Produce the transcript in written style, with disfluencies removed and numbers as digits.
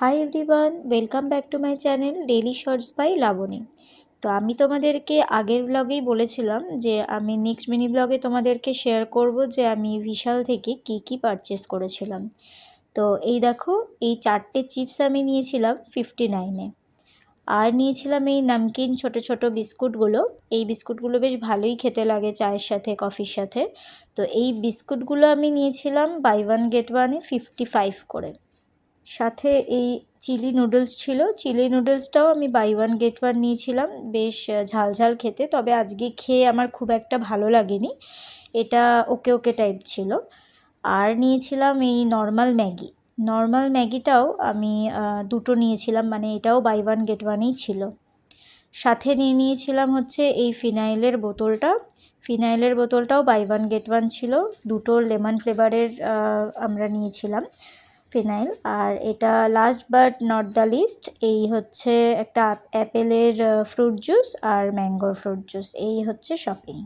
High everyone, welcome back to my channel daily shorts by Labani. তো আমি তোমাদেরকে আগের ব্লগেই বলেছিলাম যে আমি নেক্সট মিনি ব্লগে তোমাদেরকে শেয়ার করব যে আমি বিশাল থেকে কি পারচেস করেছিলাম। তো এই দেখো, এই 4টে চিপস আমি নিয়েছিলাম 59-এ। আর নিয়েছিলাম এই নামকিন ছোট ছোট বিস্কুটগুলো। এই বিস্কুটগুলো বেশ ভালোই খেতে লাগে চায়ের সাথে, কফির সাথে। তো এই বিস্কুটগুলো আমি নিয়েছিলাম বাই ওয়ান গেট ওয়ানে 55 করে। সাথে এই চিলি নুডলস ছিল, চিলি নুডলসটাও আমি বাই ওয়ান গেট ওয়ান নিয়েছিলাম। বেশ ঝাল ঝাল খেতে, তবে আজকে খেয়ে আমার খুব একটা ভালো লাগেনি, এটা ওকে ওকে টাইপ ছিল। আর নিয়েছিলাম এই নর্মাল ম্যাগিটাও আমি দুটো নিয়েছিলাম, মানে এটাও বাই ওয়ান গেট ওয়ানেই ছিল। সাথে নিয়েছিলাম হচ্ছে এই ফিনাইলের বোতলটাও বাই ওয়ান গেট ওয়ান ছিল। দুটো লেমন ফ্লেভারের আমরা নিয়েছিলাম ফিনাইল। আর এটা last but not the least, এই হচ্ছে একটা অ্যাপেলের ফ্রুট জুস আর ম্যাঙ্গোর ফ্রুট জুস। এই হচ্ছে শপিং।